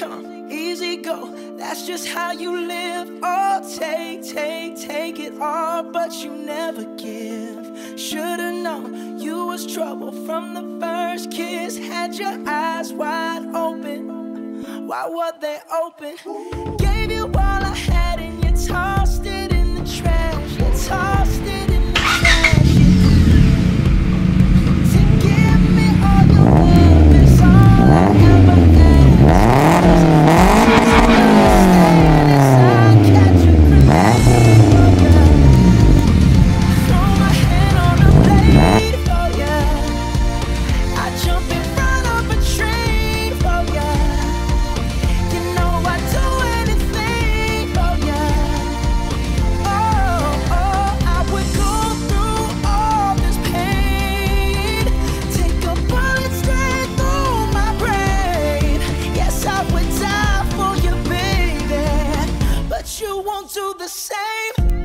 come, easy go. That's just how you live. Oh, take it all, but you never give. Should've known you was trouble from the first kiss. Had your eyes wide open. Why were they open? Gave you all I had and you tossed it in the trash. You tossed it in the trash. To give me all your love is all I ever asked. Catch a grenade, yeah. Throw my hand on a blade for ya. I jump in front of a train for ya. You know I'd do anything for ya. Oh, I would go through all this pain. Take a bullet straight through my brain. Yes, I would die for you, baby, but you won't do the same.